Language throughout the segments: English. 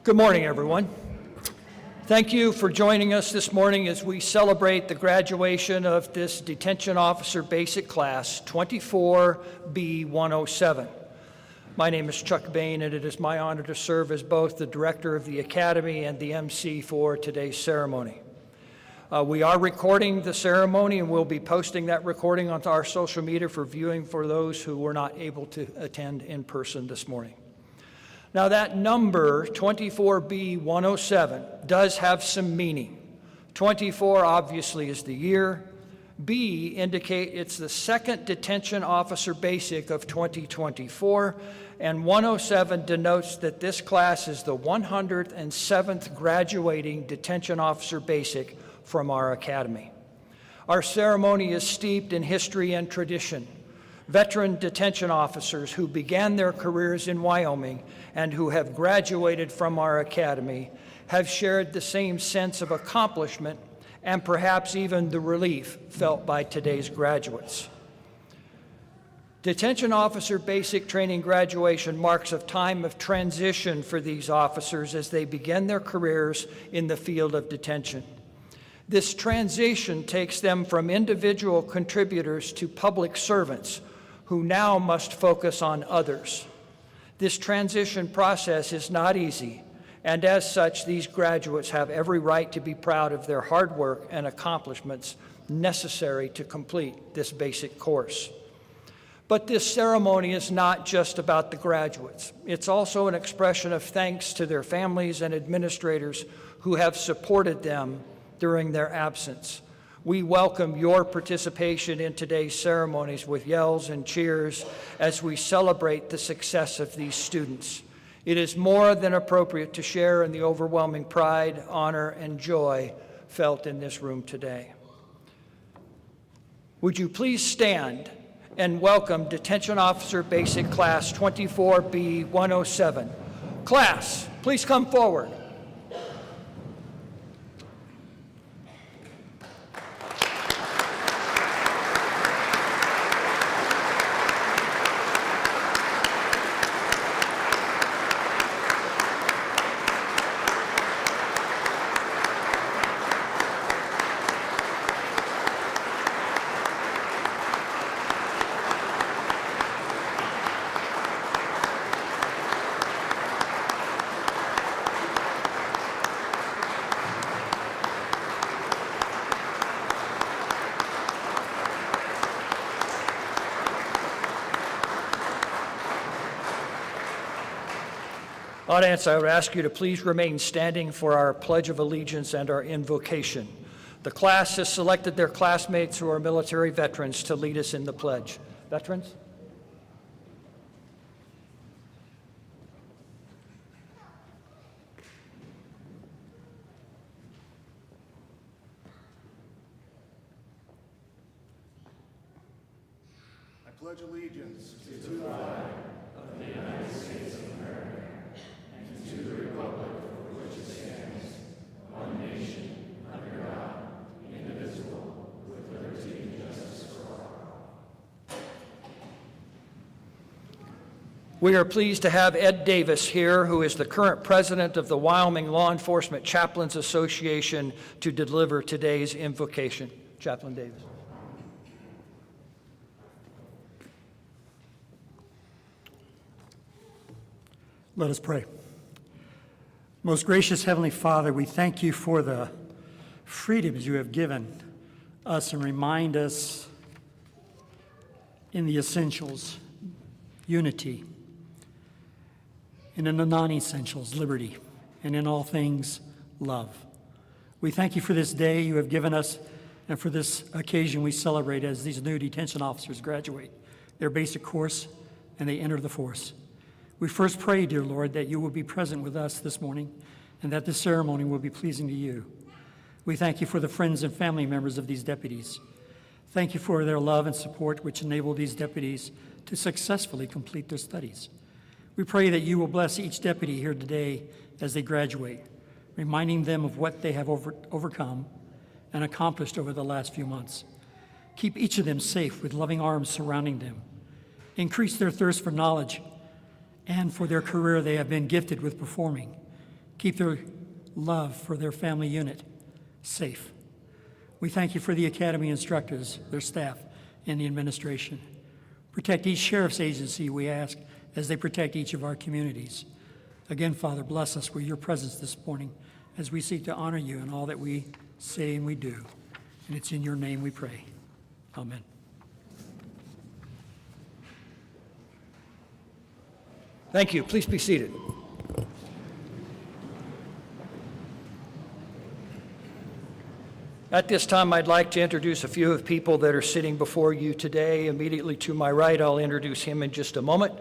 Good morning, everyone. Thank you for joining us this morning as we celebrate the graduation of this Detention Officer Basic Class 24B107. My name is Chuck Bain, and it is my honor to serve as both the Director of the Academy and the MC for today's ceremony. We are recording the ceremony, and we'll be posting that recording onto our social media for viewing for those who were not able to attend in person this morning. Now that number, 24B107, does have some meaning. 24 obviously is the year. B indicate it's the second Detention Officer Basic of 2024, and 107 denotes that this class is the 107th graduating Detention Officer Basic from our Academy. Our ceremony is steeped in history and tradition. Veteran detention officers who began their careers in Wyoming and who have graduated from our Academy have shared the same sense of accomplishment and perhaps even the relief felt by today's graduates. Detention Officer Basic Training graduation marks a time of transition for these officers as they begin their careers in the field of detention. This transition takes them from individual contributors to public servants who now must focus on others. This transition process is not easy, and as such, these graduates have every right to be proud of their hard work and accomplishments necessary to complete this basic course. But this ceremony is not just about the graduates. It's also an expression of thanks to their families and administrators who have supported them during their absence. We welcome your participation in today's ceremonies with yells and cheers as we celebrate the success of these students. It is more than appropriate to share in the overwhelming pride, honor, and joy felt in this room today. Would you please stand and welcome Detention Officer Basic Class 24B107. Class, please come forward. Audience, I would ask you to please remain standing for our Pledge of Allegiance and our invocation. The class has selected their classmates who are military veterans to lead us in the pledge. Veterans? I pledge allegiance to the flag of the United States of America and to the republic for which it stands, one nation, under God, indivisible, with liberty and justice for all. We are pleased to have Ed Davis here, who is the current president of the Wyoming Law Enforcement Chaplains Association, to deliver today's invocation. Chaplain Davis. Let us pray. Most gracious Heavenly Father, we thank you for the freedoms you have given us and remind us in the essentials, unity, and in the non-essentials, liberty, and in all things, love. We thank you for this day you have given us, and for this occasion we celebrate as these new detention officers graduate their basic course and they enter the force. We first pray, dear Lord, that you will be present with us this morning and that this ceremony will be pleasing to you. We thank you for the friends and family members of these deputies. Thank you for their love and support which enable these deputies to successfully complete their studies. We pray that you will bless each deputy here today as they graduate, reminding them of what they have overcome and accomplished over the last few months. Keep each of them safe with loving arms surrounding them. Increase their thirst for knowledge and for their career they have been gifted with performing. Keep their love for their family unit safe. We thank you for the Academy instructors, their staff, and the administration. Protect each sheriff's agency, we ask, as they protect each of our communities. Again, Father, bless us with your presence this morning as we seek to honor you in all that we say and we do. And it's in your name we pray. Amen. Thank you. Please be seated. At this time, I'd like to introduce a few of the people that are sitting before you today. Immediately to my right, I'll introduce him in just a moment.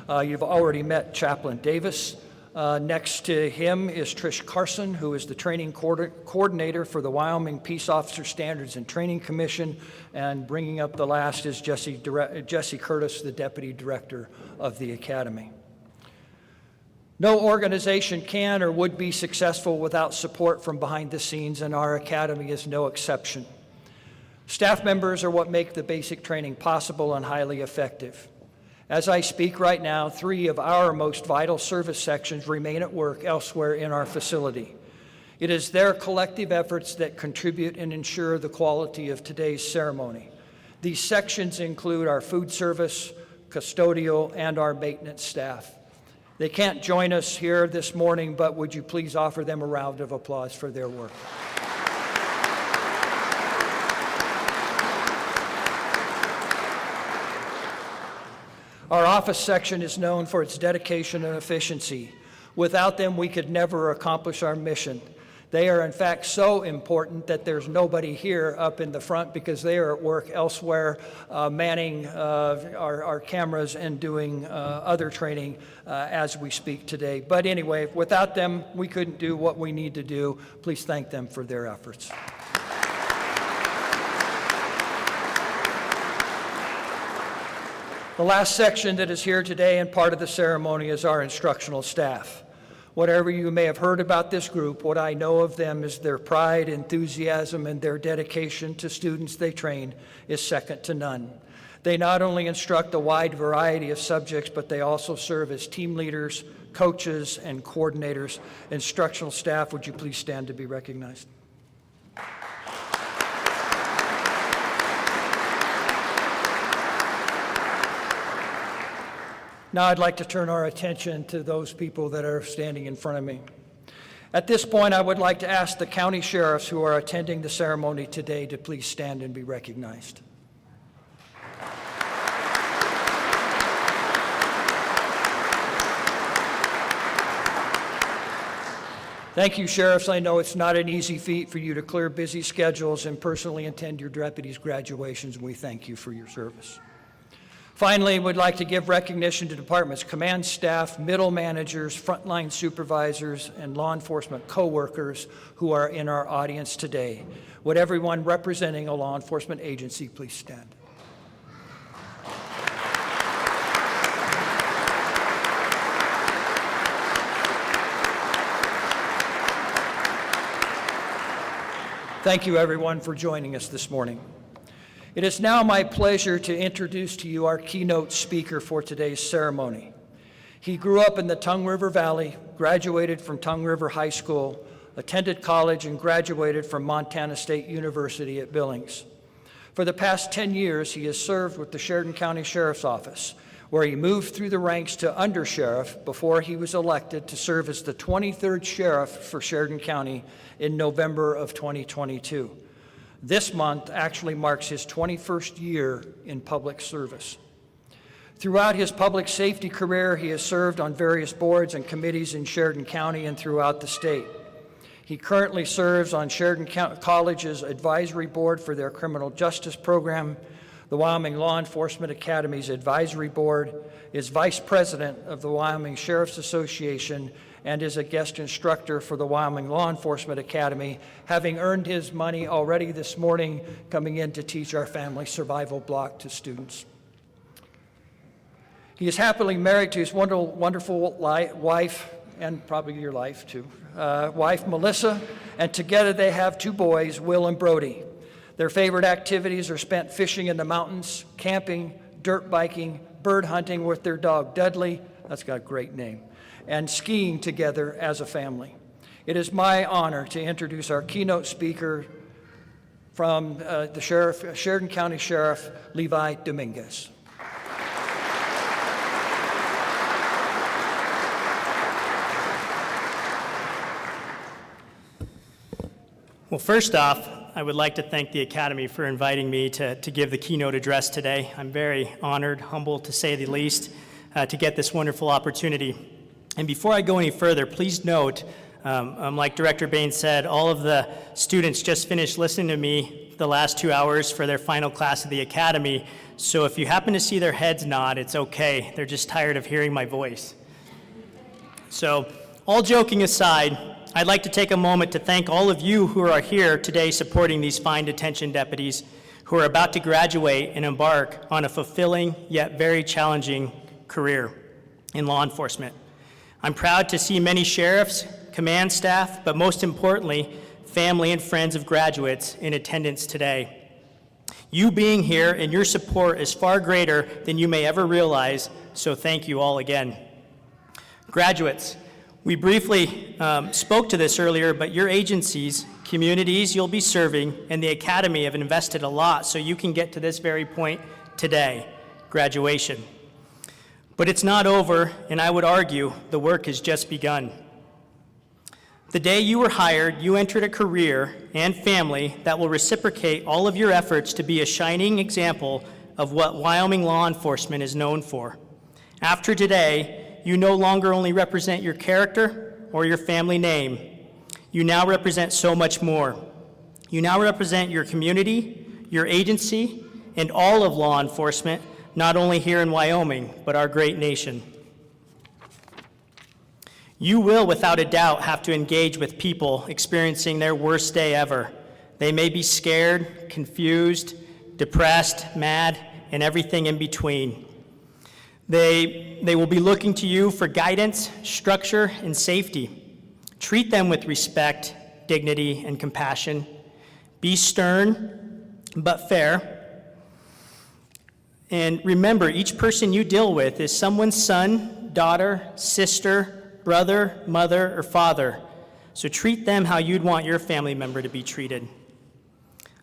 You've already met Chaplain Davis. Next to him is Trish Carson, who is the training coordinator for the Wyoming Peace Officer Standards and Training Commission. And bringing up the last is Jesse Curtis, the Deputy Director of the Academy. No organization can or would be successful without support from behind the scenes, and our Academy is no exception. Staff members are what make the basic training possible and highly effective. As I speak right now, 3 of our most vital service sections remain at work elsewhere in our facility. It is their collective efforts that contribute and ensure the quality of today's ceremony. These sections include our food service, custodial, and our maintenance staff. They can't join us here this morning, but would you please offer them a round of applause for their work? Our office section is known for its dedication and efficiency. Without them, we could never accomplish our mission. They are, in fact, so important that there's nobody here up in the front because they are at work elsewhere, manning our cameras and doing other training as we speak today. But anyway, without them, we couldn't do what we need to do. Please thank them for their efforts. The last section that is here today and part of the ceremony is our instructional staff. Whatever you may have heard about this group, what I know of them is their pride, enthusiasm, and their dedication to students they train is second to none. They not only instruct a wide variety of subjects, but they also serve as team leaders, coaches, and coordinators. Instructional staff, would you please stand to be recognized? Now I'd like to turn our attention to those people that are standing in front of me. At this point, I would like to ask the county sheriffs who are attending the ceremony today to please stand and be recognized. Thank you, sheriffs. I know it's not an easy feat for you to clear busy schedules and personally attend your deputies' graduations, and we thank you for your service. Finally, we'd like to give recognition to departments, command staff, middle managers, frontline supervisors, and law enforcement co-workers who are in our audience today. Would everyone representing a law enforcement agency please stand? Thank you, everyone, for joining us this morning. It is now my pleasure to introduce to you our keynote speaker for today's ceremony. He grew up in the Tongue River Valley, graduated from Tongue River High School, attended college, and graduated from Montana State University at Billings. For the past 10 years, he has served with the Sheridan County Sheriff's Office, where he moved through the ranks to undersheriff before he was elected to serve as the 23rd sheriff for Sheridan County in November of 2022. This month actually marks his 21st year in public service. Throughout his public safety career, he has served on various boards and committees in Sheridan County and throughout the state. He currently serves on Sheridan College's advisory board for their criminal justice program, the Wyoming Law Enforcement Academy's advisory board, is vice president of the Wyoming Sheriff's Association, and is a guest instructor for the Wyoming Law Enforcement Academy, having earned his money already this morning coming in to teach our family survival block to students. He is happily married to his wonderful wife, and probably your life too, wife Melissa, and together they have 2 boys, Will and Brody. Their favorite activities are spent fishing in the mountains, camping, dirt biking, bird hunting with their dog Dudley, that's got a great name, and skiing together as a family. It is my honor to introduce our keynote speaker from the Sheridan County Sheriff, Levi Dominguez. Well, first off, I would like to thank the Academy for inviting me to give the keynote address today. I'm very honored, humbled to say the least, to get this wonderful opportunity. And before I go any further, please note, like Director Bain said, all of the students just finished listening to me the last 2 hours for their final class of the Academy. So if you happen to see their heads nod, it's okay. They're just tired of hearing my voice. So, all joking aside, I'd like to take a moment to thank all of you who are here today supporting these fine detention deputies who are about to graduate and embark on a fulfilling yet very challenging career in law enforcement. I'm proud to see many sheriffs, command staff, but most importantly, family and friends of graduates in attendance today. You being here and your support is far greater than you may ever realize, so thank you all again. Graduates, we briefly spoke to this earlier, but your agencies, communities you'll be serving, and the Academy have invested a lot so you can get to this very point today, graduation. But it's not over, and I would argue the work has just begun. The day you were hired, you entered a career and family that will reciprocate all of your efforts to be a shining example of what Wyoming law enforcement is known for. After today, you no longer only represent your character or your family name. You now represent so much more. You now represent your community, your agency, and all of law enforcement, not only here in Wyoming, but our great nation. You will, without a doubt, have to engage with people experiencing their worst day ever. They may be scared, confused, depressed, mad, and everything in between. They will be looking to you for guidance, structure, and safety. Treat them with respect, dignity, and compassion. Be stern, but fair. And remember, each person you deal with is someone's son, daughter, sister, brother, mother, or father. So treat them how you'd want your family member to be treated.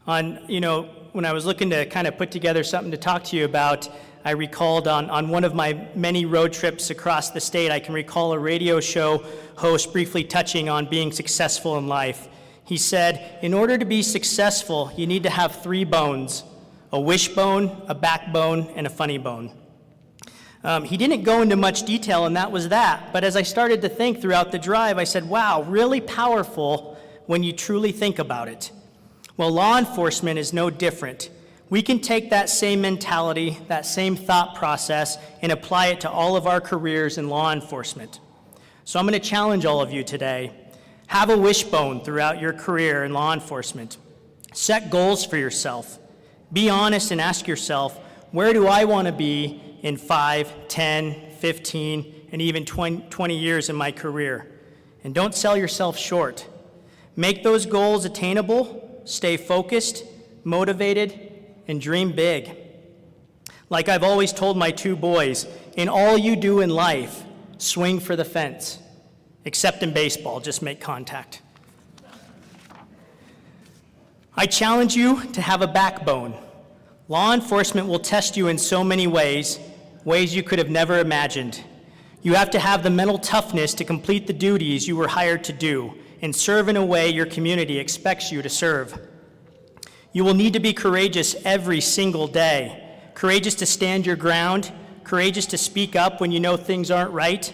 When I was looking to kind of put together something to talk to you about, I recalled on one of my many road trips across the state, I can recall a radio show host briefly touching on being successful in life. He said, in order to be successful, you need to have 3 bones, a wishbone, a backbone, and a funny bone. He didn't go into much detail, and that was that. But as I started to think throughout the drive, I said, wow, really powerful when you truly think about it. Well, law enforcement is no different. We can take that same mentality, that same thought process, and apply it to all of our careers in law enforcement. So I'm going to challenge all of you today. Have a wishbone throughout your career in law enforcement. Set goals for yourself. Be honest and ask yourself, where do I want to be in 5, 10, 15, and even 20 years in my career? And don't sell yourself short. Make those goals attainable, stay focused, motivated, and dream big. Like I've always told my 2 boys, in all you do in life, swing for the fence. Except in baseball, just make contact. I challenge you to have a backbone. Law enforcement will test you in so many ways you could have never imagined. You have to have the mental toughness to complete the duties you were hired to do and serve in a way your community expects you to serve. You will need to be courageous every single day, courageous to stand your ground, courageous to speak up when you know things aren't right.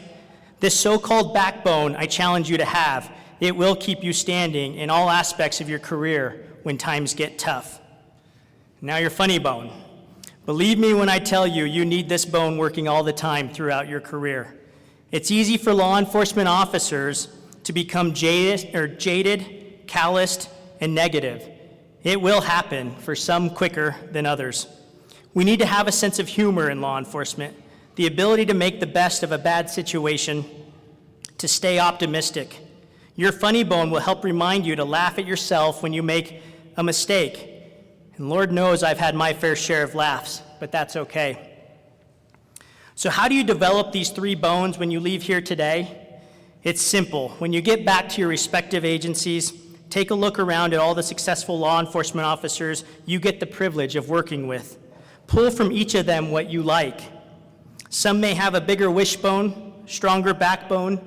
This so-called backbone I challenge you to have. It will keep you standing in all aspects of your career when times get tough. Now your funny bone. Believe me when I tell you, you need this bone working all the time throughout your career. It's easy for law enforcement officers to become jaded, calloused, and negative. It will happen for some quicker than others. We need to have a sense of humor in law enforcement, the ability to make the best of a bad situation, to stay optimistic. Your funny bone will help remind you to laugh at yourself when you make a mistake. And Lord knows I've had my fair share of laughs, but that's okay. So how do you develop these 3 bones when you leave here today? It's simple. When you get back to your respective agencies, take a look around at all the successful law enforcement officers you get the privilege of working with. Pull from each of them what you like. Some may have a bigger wishbone, stronger backbone,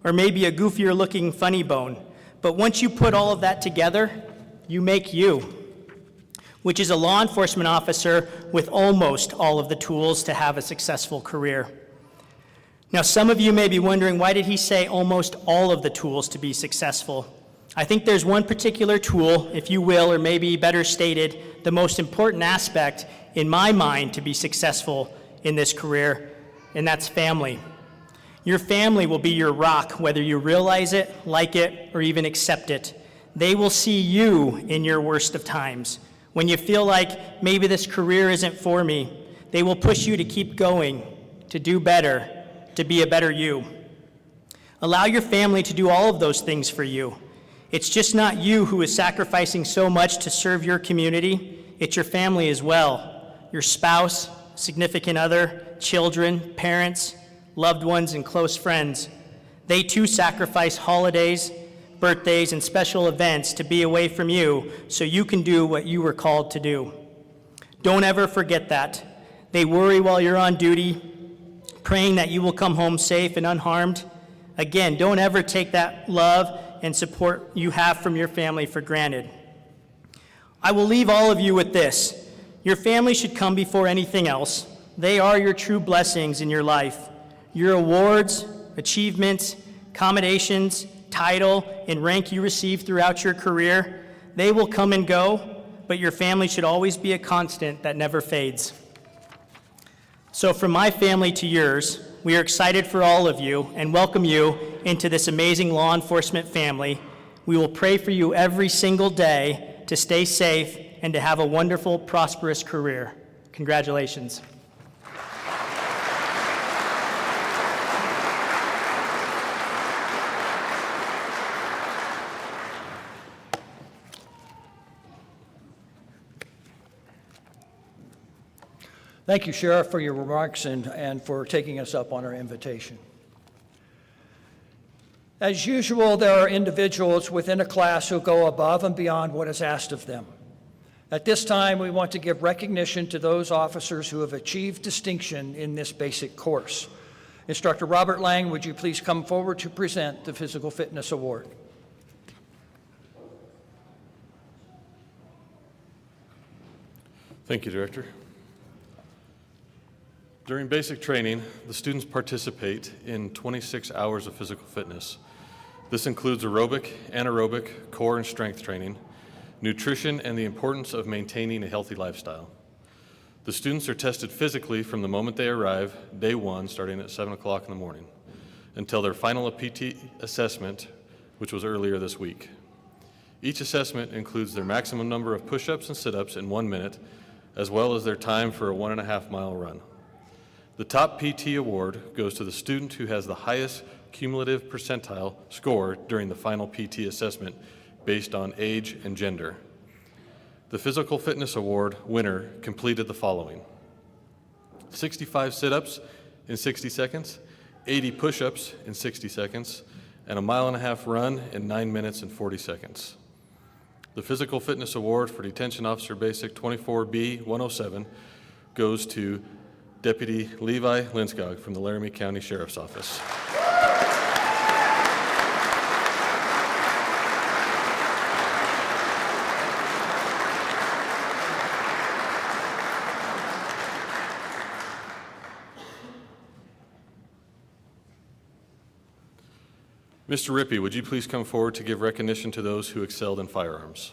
or maybe a goofier looking funny bone. But once you put all of that together, you make you, which is a law enforcement officer with almost all of the tools to have a successful career. Now, some of you may be wondering, why did he say almost all of the tools to be successful? I think there's one particular tool, if you will, or maybe better stated, the most important aspect in my mind to be successful in this career, and that's family. Your family will be your rock, whether you realize it, like it, or even accept it. They will see you in your worst of times. When you feel like maybe this career isn't for me, they will push you to keep going, to do better, to be a better you. Allow your family to do all of those things for you. It's just not you who is sacrificing so much to serve your community, it's your family as well. Your spouse, significant other, children, parents, loved ones, and close friends. They too sacrifice holidays, birthdays, and special events to be away from you so you can do what you were called to do. Don't ever forget that. They worry while you're on duty, praying that you will come home safe and unharmed. Again, don't ever take that love and support you have from your family for granted. I will leave all of you with this. Your family should come before anything else. They are your true blessings in your life. Your awards, achievements, accommodations, title, and rank you receive throughout your career, they will come and go, but your family should always be a constant that never fades. So from my family to yours, we are excited for all of you and welcome you into this amazing law enforcement family. We will pray for you every single day to stay safe and to have a wonderful, prosperous career. Congratulations. Thank you, Sheriff, for your remarks and for taking us up on our invitation. As usual, there are individuals within a class who go above and beyond what is asked of them. At this time, we want to give recognition to those officers who have achieved distinction in this basic course. Instructor Robert Lang, would you please come forward to present the Physical Fitness Award? Thank you, Director. During basic training, the students participate in 26 hours of physical fitness. This includes aerobic, anaerobic, core and strength training, nutrition, and the importance of maintaining a healthy lifestyle. The students are tested physically from the moment they arrive, day one, starting at 7 o'clock in the morning, until their final PT assessment, which was earlier this week. Each assessment includes their maximum number of push-ups and sit-ups in 1 minute, as well as their time for a 1.5 mile run. The top PT award goes to the student who has the highest cumulative percentile score during the final PT assessment based on age and gender. The Physical Fitness Award winner completed the following: 65 sit-ups in 60 seconds, 80 push-ups in 60 seconds, and a 1.5 mile run in 9 minutes and 40 seconds. The Physical Fitness Award for Detention Officer Basic 24B 107 goes to Deputy Levi Linskog from the Laramie County Sheriff's Office. Mr. Rippey, would you please come forward to give recognition to those who excelled in firearms?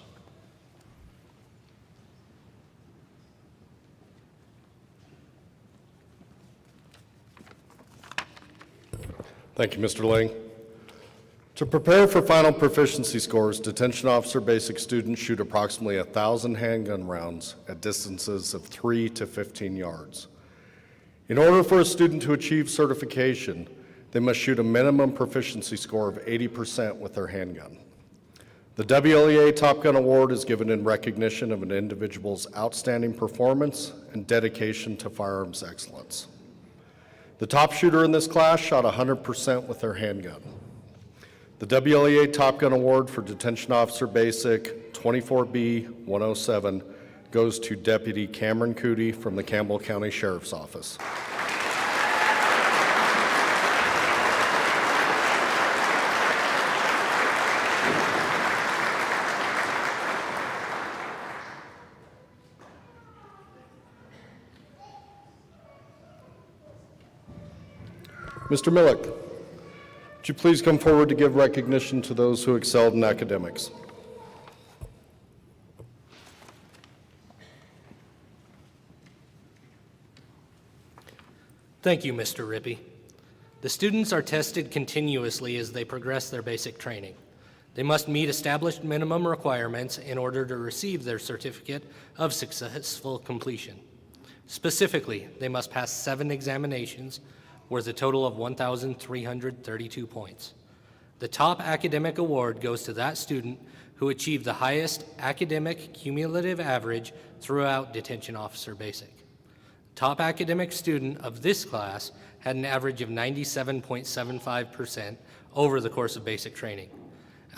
Thank you, Mr. Lang. To prepare for final proficiency scores, Detention Officer Basic students shoot approximately 1,000 handgun rounds at distances of 3 to 15 yards. In order for a student to achieve certification, they must shoot a minimum proficiency score of 80% with their handgun. The WLEA Top Gun Award is given in recognition of an individual's outstanding performance and dedication to firearms excellence. The top shooter in this class shot 100% with their handgun. The WLEA Top Gun Award for Detention Officer Basic 24B 107 goes to Deputy Cameron Cootie from the Campbell County Sheriff's Office. Mr. Millick, would you please come forward to give recognition to those who excelled in academics? Thank you, Mr. Rippey. The students are tested continuously as they progress their basic training. They must meet established minimum requirements in order to receive their certificate of successful completion. Specifically, they must pass 7 examinations worth a total of 1,332 points. The top academic award goes to that student who achieved the highest academic cumulative average throughout Detention Officer Basic. Top academic student of this class had an average of 97.75% over the course of basic training.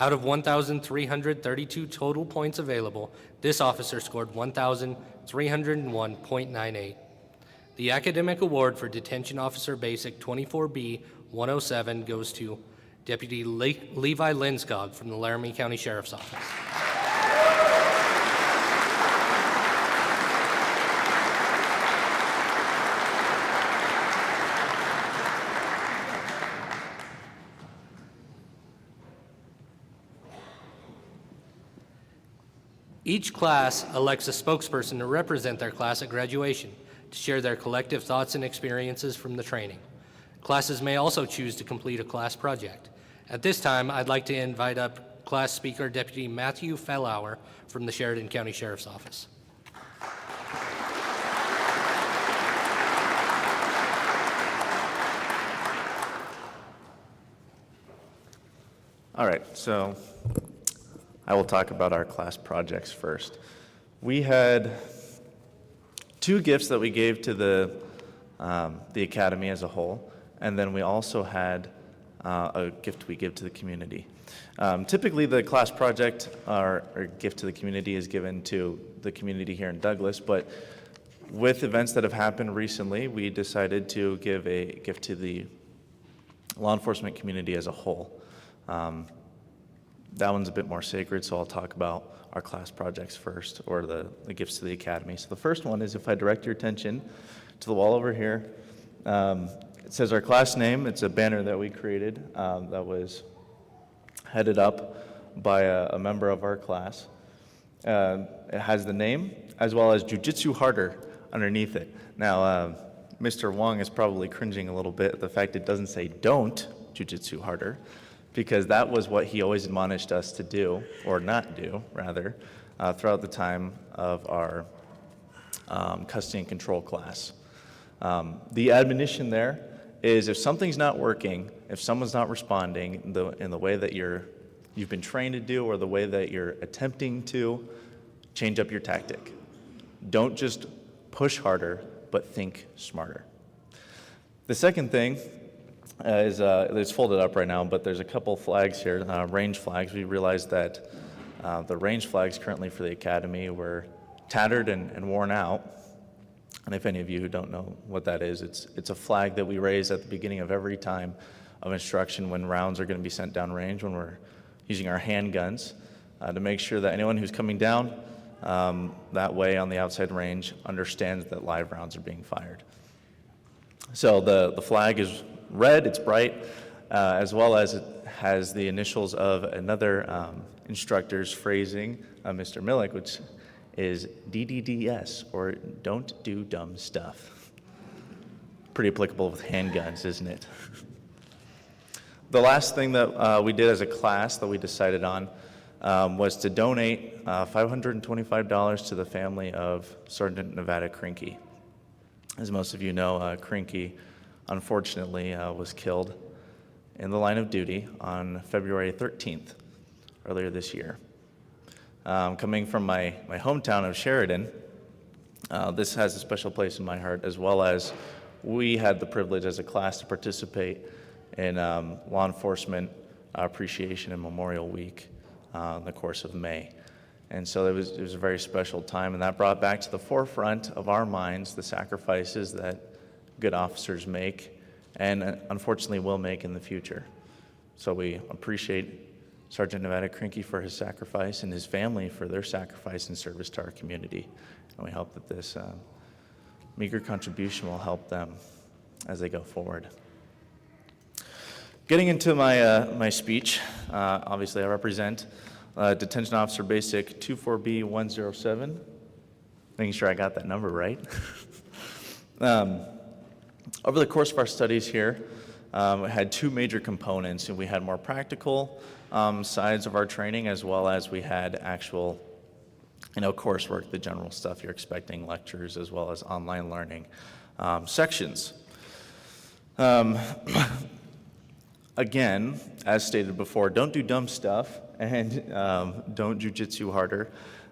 Out of 1,332 total points available, this officer scored 1,301.98. The academic award for Detention Officer Basic 24B 107 goes to Deputy Levi Linskog from the Laramie County Sheriff's Office. Each class elects a spokesperson to represent their class at graduation, to share their collective thoughts and experiences from the training. Classes may also choose to complete a class project. At this time, I'd like to invite up class speaker Deputy Matthew Fellauer from the Sheridan County Sheriff's Office. All right, so I will talk about our class projects first. We had 2 gifts that we gave to the academy as a whole, and then we also had a gift we give to the community. Typically, the class project or gift to the community is given to the community here in Douglas, but with events that have happened recently, we decided to give a gift to the law enforcement community as a whole. That one's a bit more sacred, so I'll talk about our class projects first, or the gifts to the academy. So the first one is, if I direct your attention to the wall over here, it says our class name. It's a banner that we created that was headed up by a member of our class. It has the name as well as Jiu-Jitsu Harder underneath it. Now, Mr. Wong is probably cringing a little bit at the fact it doesn't say don't Jiu-Jitsu Harder, because that was what he always admonished us to do, or not do, rather, throughout the time of our custody and control class. The admonition there is, if something's not working, if someone's not responding in the way that you've been trained to do, or the way that you're attempting to, change up your tactic. Don't just push harder, but think smarter. The second thing is, it's folded up right now, but there's a couple flags here, range flags. We realized that the range flags currently for the academy were tattered and worn out. And if any of you who don't know what that is, it's a flag that we raise at the beginning of every time of instruction when rounds are going to be sent down range, when we're using our handguns, to make sure that anyone who's coming down that way on the outside range understands that live rounds are being fired. So the flag is red, it's bright, as well as it has the initials of another instructor's phrasing, Mr. Millick, which is DDDS, or don't do dumb stuff. Pretty applicable with handguns, isn't it? The last thing that we did as a class that we decided on was to donate $525 to the family of Sergeant Nevada Krinke. As most of you know, Krinke unfortunately was killed in the line of duty on February 13th, earlier this year. Coming from my hometown of Sheridan, this has a special place in my heart, as well as we had the privilege as a class to participate in law enforcement Appreciation and Memorial Week in the course of May. And so it was a very special time, and that brought back to the forefront of our minds the sacrifices that good officers make and unfortunately will make in the future. So we appreciate Sergeant Nevada Krinke for his sacrifice and his family for their sacrifice and service to our community. And we hope that this meager contribution will help them as they go forward. Getting into my speech, obviously I represent Detention Officer Basic 24B107, making sure I got that number right. Over the course of our studies here, we had two major components, and we had more practical sides of our training, as well as we had actual, coursework, the general stuff you're expecting, lectures, as well as online learning sections. Again, as stated before, don't do dumb stuff and don't jujitsu harder,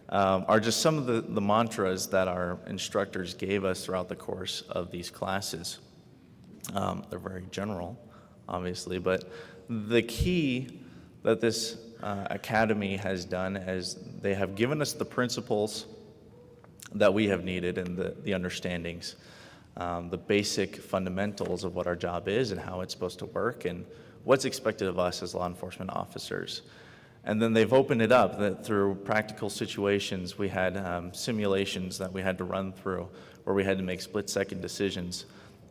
are just some of the mantras that our instructors gave us throughout the course of these classes. They're very general, obviously, but the key that this academy has done is they have given us the principles that we have needed and the understandings, the basic fundamentals of what our job is and how it's supposed to work and what's expected of us as law enforcement officers. And then they've opened it up that through practical situations. We had simulations that we had to run through where we had to make split-second decisions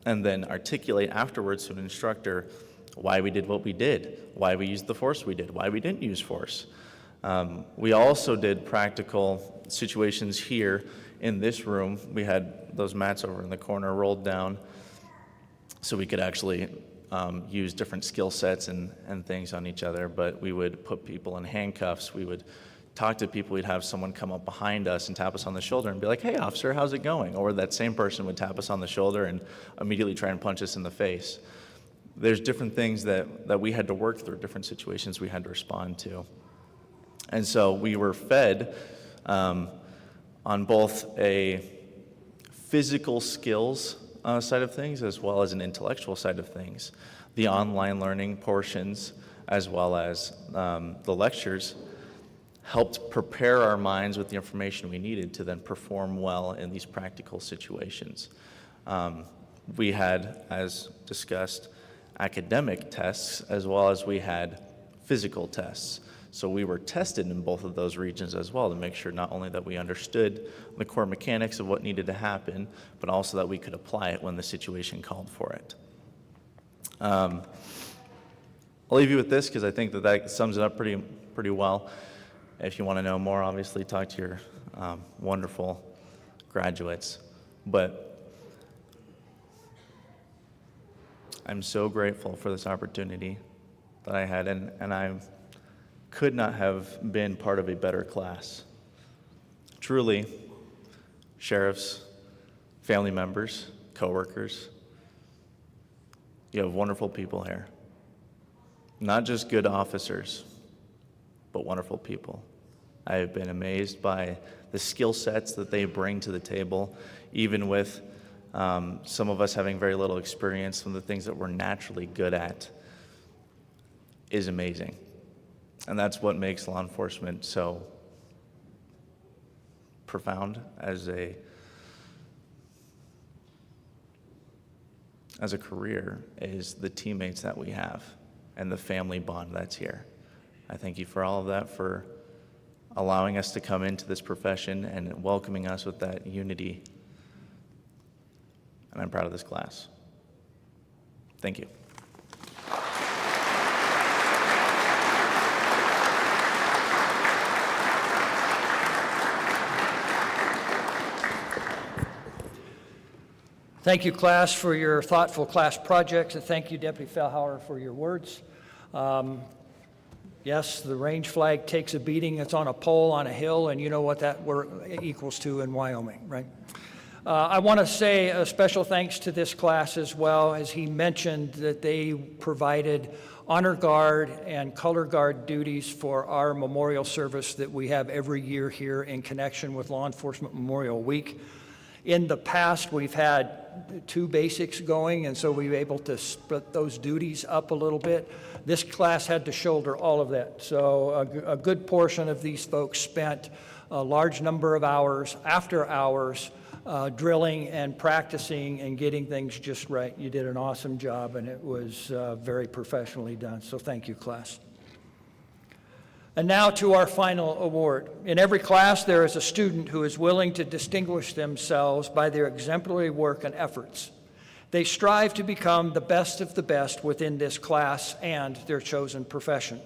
and then articulate afterwards to an instructor why we did what we did, why we used the force we did, why we didn't use force. We also did practical situations here in this room. We had those mats over in the corner rolled down so we could actually use different skill sets and things on each other, but we would put people in handcuffs. We would talk to people. We'd have someone come up behind us and tap us on the shoulder and be like, "Hey, officer, how's it going?" Or that same person would tap us on the shoulder and immediately try and punch us in the face. There's different things that we had to work through, different situations we had to respond to. And so we were fed on both a physical skills side of things as well as an intellectual side of things. The online learning portions as well as the lectures helped prepare our minds with the information we needed to then perform well in these practical situations. We had, as discussed, academic tests as well as we had physical tests. So we were tested in both of those regions as well to make sure not only that we understood the core mechanics of what needed to happen, but also that we could apply it when the situation called for it. I'll leave you with this because I think that sums it up pretty well. If you want to know more, obviously talk to your wonderful graduates. But I'm so grateful for this opportunity that I had, and I could not have been part of a better class. Truly, sheriffs, family members, coworkers, you have wonderful people here. Not just good officers, but wonderful people. I have been amazed by the skill sets that they bring to the table, even with some of us having very little experience. Some of the things that we're naturally good at is amazing. And that's what makes law enforcement so profound as a career, is the teammates that we have and the family bond that's here. I thank you for all of that, for allowing us to come into this profession and welcoming us with that unity. And I'm proud of this class. Thank you. Thank you, class, for your thoughtful class projects, and thank you, Deputy Fellhauer, for your words. Yes, the range flag takes a beating. It's on a pole on a hill, and you know what that equals to in Wyoming, right? I want to say a special thanks to this class as well, as he mentioned that they provided honor guard and color guard duties for our memorial service that we have every year here in connection with Law Enforcement Memorial Week. In the past, we've had 2 basics going, and so we were able to split those duties up a little bit. This class had to shoulder all of that. So a good portion of these folks spent a large number of hours, after hours, drilling and practicing and getting things just right. You did an awesome job, and it was very professionally done. So thank you, class. And now to our final award. In every class, there is a student who is willing to distinguish themselves by their exemplary work and efforts. They strive to become the best of the best within this class and their chosen profession.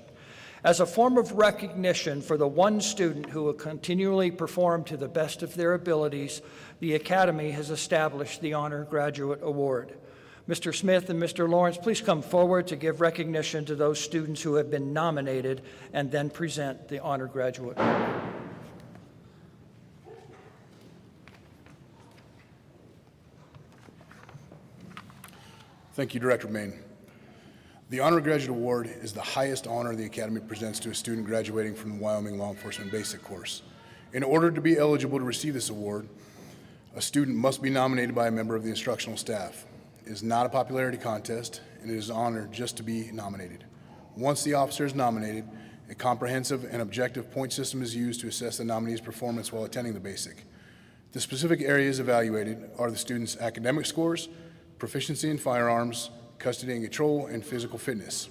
As a form of recognition for the one student who will continually perform to the best of their abilities, the Academy has established the Honor Graduate Award. Mr. Smith and Mr. Lawrence, please come forward to give recognition to those students who have been nominated and then present the Honor Graduate Award. Thank you, Director Main. The Honor Graduate Award is the highest honor the Academy presents to a student graduating from the Wyoming Law Enforcement Basic Course. In order to be eligible to receive this award, a student must be nominated by a member of the instructional staff. It is not a popularity contest, and it is an honor just to be nominated. Once the officer is nominated, a comprehensive and objective point system is used to assess the nominee's performance while attending the basic. The specific areas evaluated are the student's academic scores, proficiency in firearms, custody and control, and physical fitness.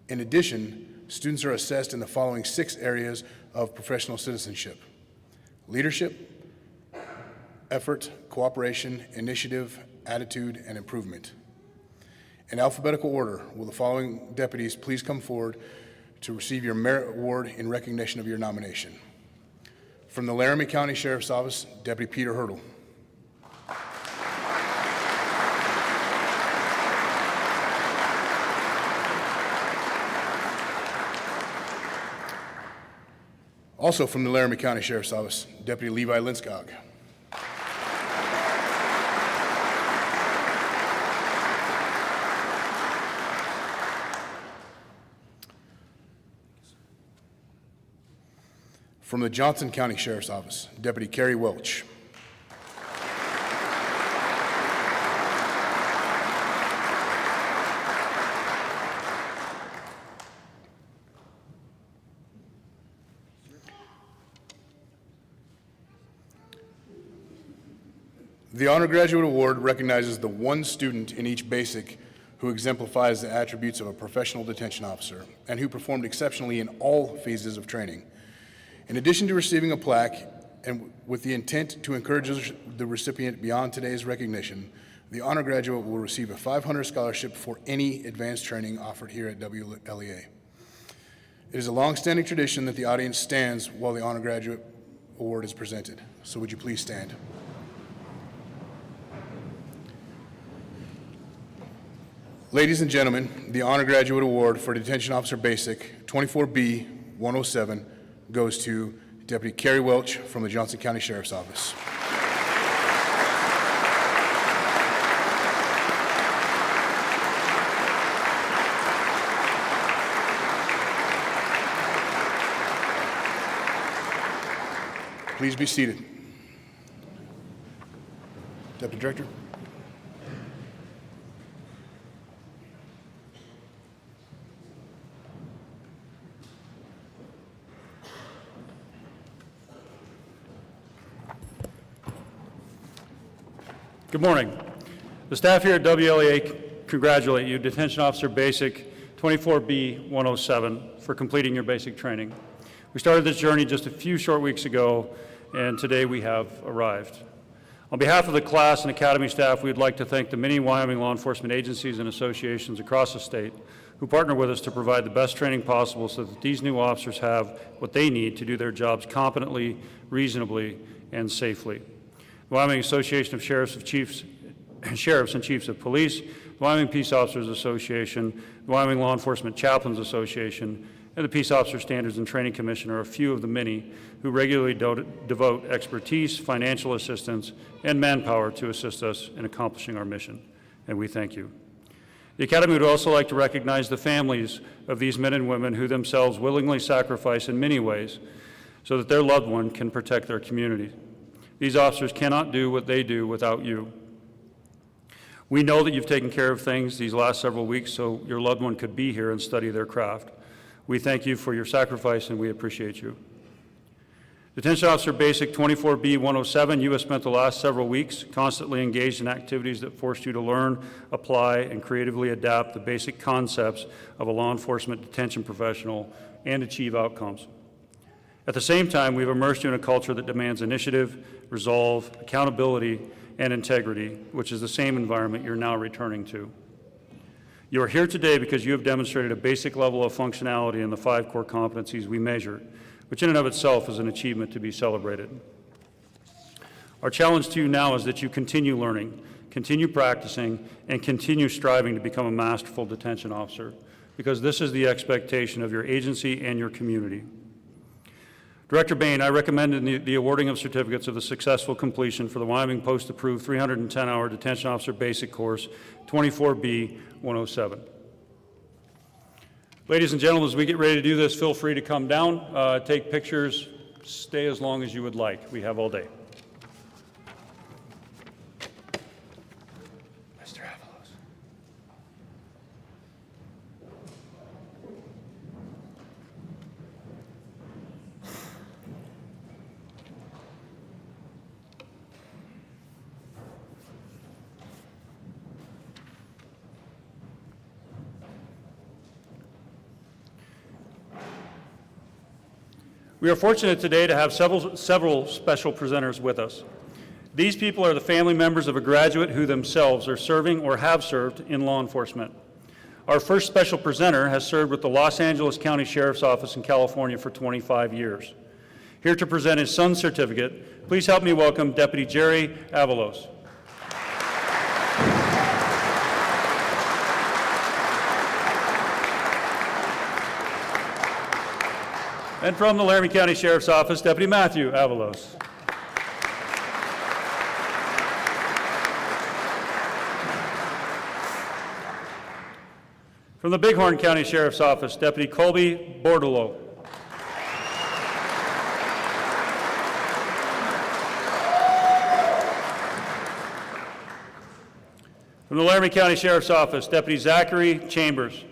In addition, students are assessed in the following 6 areas of professional citizenship: leadership, effort, cooperation, initiative, attitude, and improvement. In alphabetical order, will the following deputies please come forward to receive your merit award in recognition of your nomination? From the Laramie County Sheriff's Office, Deputy Peter Hurdle. Also from the Laramie County Sheriff's Office, Deputy Levi Linskog. From the Johnson County Sheriff's Office, Deputy Carrie Welch. The Honor Graduate Award recognizes the one student in each basic who exemplifies the attributes of a professional detention officer and who performed exceptionally in all phases of training. In addition to receiving a plaque, and with the intent to encourage the recipient beyond today's recognition, the Honor Graduate will receive a $500 scholarship for any advanced training offered here at WLEA. It is a long-standing tradition that the audience stands while the Honor Graduate Award is presented. So would you please stand? Ladies and gentlemen, the Honor Graduate Award for Detention Officer Basic 24B 107 goes to Deputy Carrie Welch from the Johnson County Sheriff's Office. Please be seated. Deputy Director. Good morning. The staff here at WLEA congratulate you, Detention Officer Basic 24B 107, for completing your basic training. We started this journey just a few short weeks ago, and today we have arrived. On behalf of the class and Academy staff, we'd like to thank the many Wyoming law enforcement agencies and associations across the state who partner with us to provide the best training possible so that these new officers have what they need to do their jobs competently, reasonably, and safely. The Wyoming Association of Sheriffs and Chiefs of Police, the Wyoming Peace Officers Association, the Wyoming Law Enforcement Chaplains Association, and the Peace Officer Standards and Training Commission are a few of the many who regularly devote expertise, financial assistance, and manpower to assist us in accomplishing our mission, and we thank you. The Academy would also like to recognize the families of these men and women who themselves willingly sacrifice in many ways so that their loved one can protect their community. These officers cannot do what they do without you. We know that you've taken care of things these last several weeks so your loved one could be here and study their craft. We thank you for your sacrifice and we appreciate you. Detention Officer Basic 24B 107, you have spent the last several weeks constantly engaged in activities that forced you to learn, apply, and creatively adapt the basic concepts of a law enforcement detention professional and achieve outcomes. At the same time, we've immersed you in a culture that demands initiative, resolve, accountability, and integrity, which is the same environment you're now returning to. You are here today because you have demonstrated a basic level of functionality in the 5 core competencies we measure, which in and of itself is an achievement to be celebrated. Our challenge to you now is that you continue learning, continue practicing, and continue striving to become a masterful detention officer, because this is the expectation of your agency and your community. Director Bain, I recommend the awarding of certificates of the successful completion for the Wyoming P.O.S.T approved 310-hour Detention Officer Basic Course 24B 107. Ladies and gentlemen, as we get ready to do this, feel free to come down, take pictures, stay as long as you would like. We have all day. Mr. Avalos. We are fortunate today to have several special presenters with us. These people are the family members of a graduate who themselves are serving or have served in law enforcement. Our first special presenter has served with the Los Angeles County Sheriff's Office in California for 25 years. Here to present his son's certificate, please help me welcome Deputy Jerry Avalos. And from the Laramie County Sheriff's Office, Deputy Matthew Avalos. From the Bighorn County Sheriff's Office, Deputy Colby Bordelot. From the Laramie County Sheriff's Office, Deputy Zachary Chambers.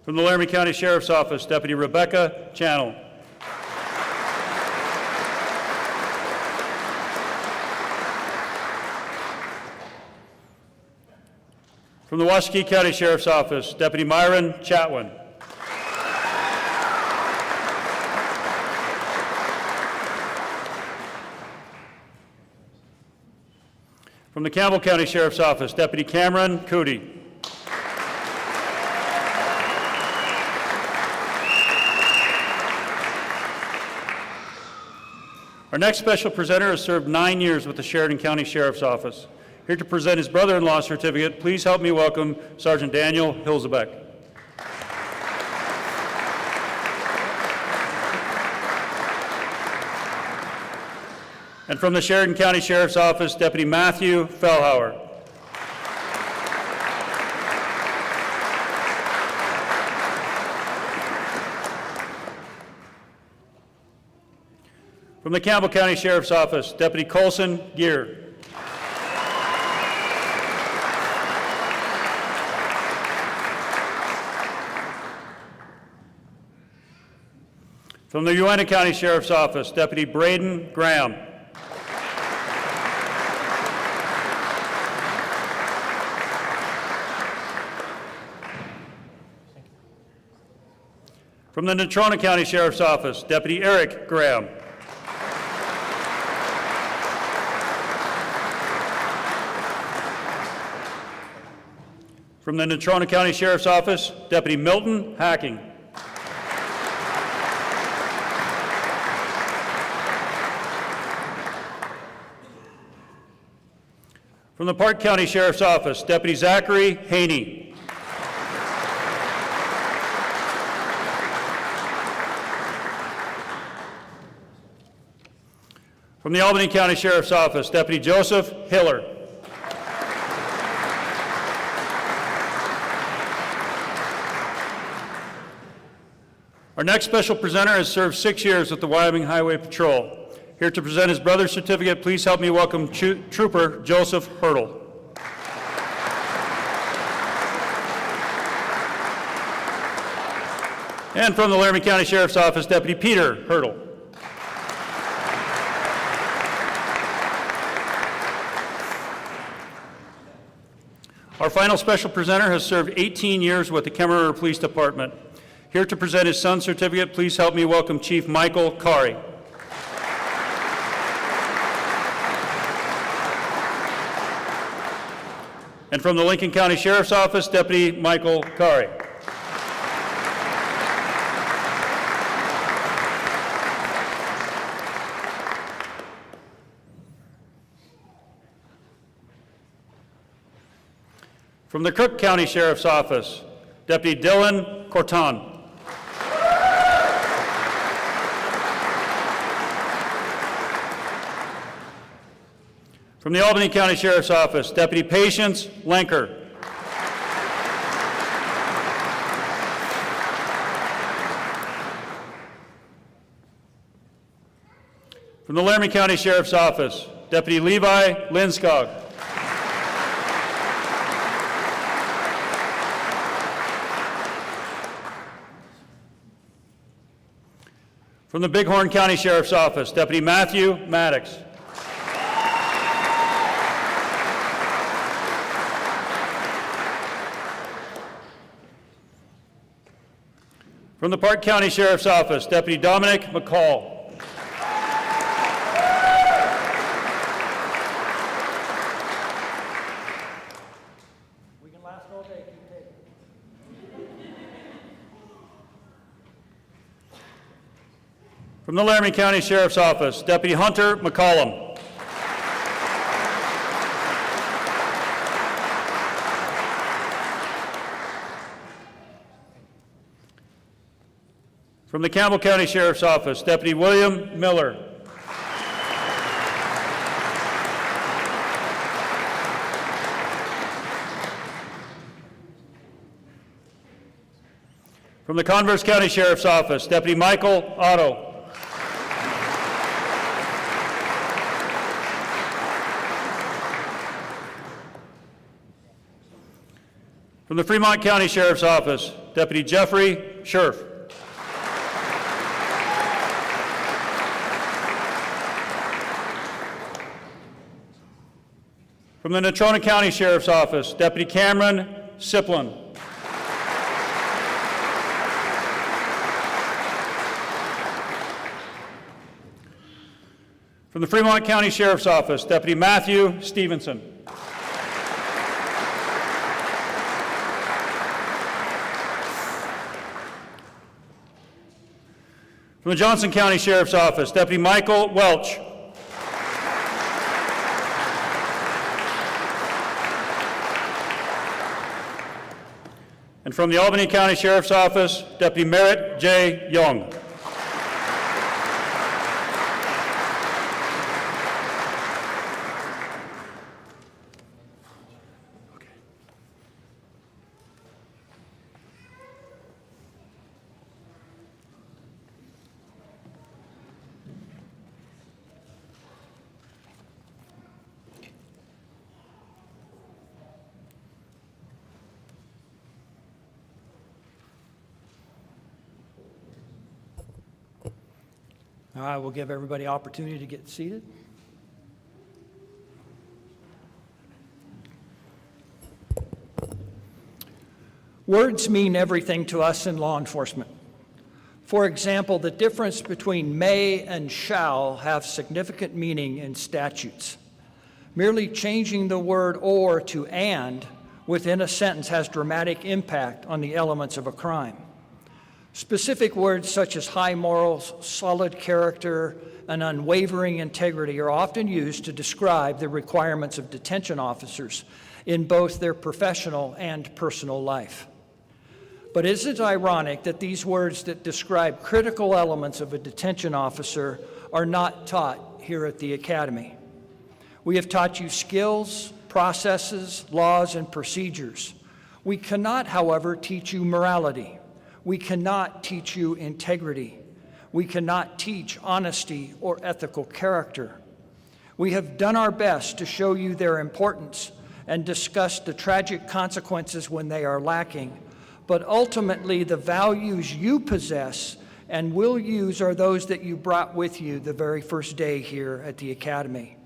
From the Laramie County Sheriff's Office, Deputy Rebecca Channel. From the Washakie County Sheriff's Office, Deputy Myron Chatwin. From the Campbell County Sheriff's Office, Deputy Cameron Cootie. Our next special presenter has served 9 years with the Sheridan County Sheriff's Office. Here to present his brother-in-law certificate, please help me welcome Sergeant Daniel Hilzebeck. And from the Sheridan County Sheriff's Office, Deputy Matthew Fellhauer. From the Campbell County Sheriff's Office, Deputy Colson Gear. From the Uintah County Sheriff's Office, Deputy Braden Graham. From the Natrona County Sheriff's Office, Deputy Eric Graham. From the Natrona County Sheriff's Office, Deputy Milton Hacking. From the Park County Sheriff's Office, Deputy Zachary Haney. From the Albany County Sheriff's Office, Deputy Joseph Hiller. Our next special presenter has served 6 years with the Wyoming Highway Patrol. Here to present his brother's certificate, please help me welcome Trooper Joseph Hurdle. And from the Laramie County Sheriff's Office, Deputy Peter Hurdle. Our final special presenter has served 18 years with the Kemmerer Police Department. Here to present his son's certificate, please help me welcome Chief Michael Kari. And from the Lincoln County Sheriff's Office, Deputy Michael Kari. From the Cook County Sheriff's Office, Deputy Dylan Corton. From the Albany County Sheriff's Office, Deputy Patience Lenker. From the Laramie County Sheriff's Office, Deputy Levi Linskog. From the Bighorn County Sheriff's Office, Deputy Matthew Maddox. From the Park County Sheriff's Office, Deputy Dominic McCall. We can last all day, keep taking. From the Laramie County Sheriff's Office, Deputy Hunter McCollum. From the Campbell County Sheriff's Office, Deputy William Miller. From the Converse County Sheriff's Office, Deputy Michael Otto. From the Fremont County Sheriff's Office, Deputy Jeffrey Scherf. From the Natrona County Sheriff's Office, Deputy Cameron Siplin. From the Fremont County Sheriff's Office, Deputy Matthew Stevenson. From the Johnson County Sheriff's Office, Deputy Michael Welch. And from the Albany County Sheriff's Office, Deputy Merritt J. Young. I will give everybody opportunity to get seated. Words mean everything to us in law enforcement. For example, the difference between may and shall have significant meaning in statutes. Merely changing the word or to and within a sentence has dramatic impact on the elements of a crime. Specific words such as high morals, solid character, and unwavering integrity are often used to describe the requirements of detention officers in both their professional and personal life. But isn't it ironic that these words that describe critical elements of a detention officer are not taught here at the Academy? We have taught you skills, processes, laws, and procedures. We cannot, however, teach you morality. We cannot teach you integrity. We cannot teach honesty or ethical character. We have done our best to show you their importance and discuss the tragic consequences when they are lacking, but ultimately the values you possess and will use are those that you brought with you the very first day here at the Academy.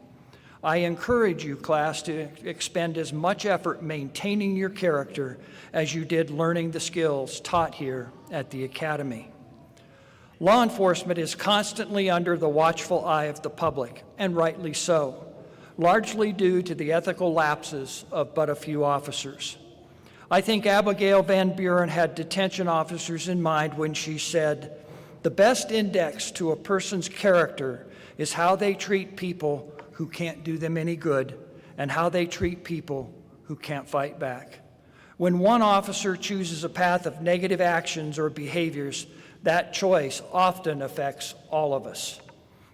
I encourage you, class, to expend as much effort maintaining your character as you did learning the skills taught here at the Academy. Law enforcement is constantly under the watchful eye of the public, and rightly so, largely due to the ethical lapses of but a few officers. I think Abigail Van Buren had detention officers in mind when she said, "The best index to a person's character is how they treat people who can't do them any good and how they treat people who can't fight back." When one officer chooses a path of negative actions or behaviors, that choice often affects all of us.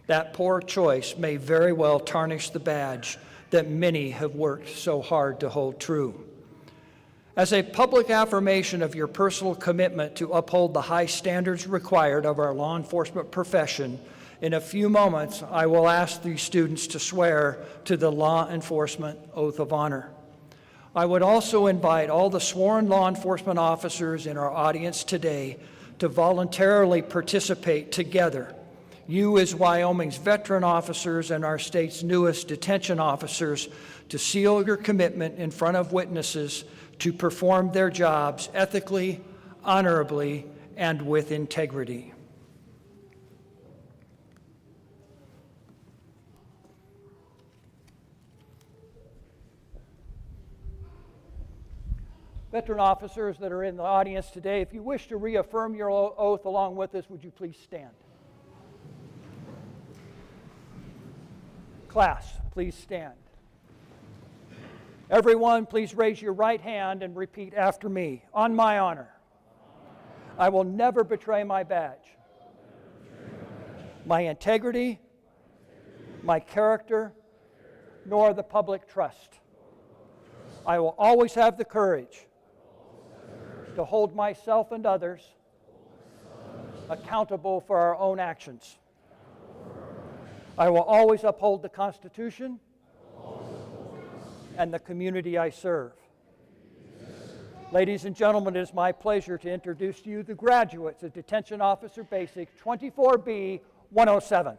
That poor choice may very well tarnish the badge that many have worked so hard to hold true. As a public affirmation of your personal commitment to uphold the high standards required of our law enforcement profession, in a few moments, I will ask these students to swear to the Law Enforcement Oath of Honor. I would also invite all the sworn law enforcement officers in our audience today to voluntarily participate together. You as Wyoming's veteran officers and our state's newest detention officers to seal your commitment in front of witnesses to perform their jobs ethically, honorably, and with integrity. Veteran officers that are in the audience today, if you wish to reaffirm your oath along with us, would you please stand? Class, please stand. Everyone, please raise your right hand and repeat after me. On my honor, I will never betray my badge, my integrity, my character, nor the public trust. I will always have the courage to hold myself and others accountable for our own actions. I will always uphold the Constitution and the community I serve. Ladies and gentlemen, it is my pleasure to introduce to you the graduates of Detention Officer Basic 24B 107.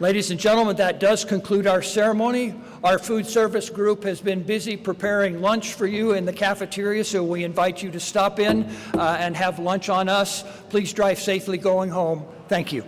Ladies and gentlemen, that does conclude our ceremony. Our food service group has been busy preparing lunch for you in the cafeteria, so we invite you to stop in and have lunch on us. Please drive safely going home. Thank you.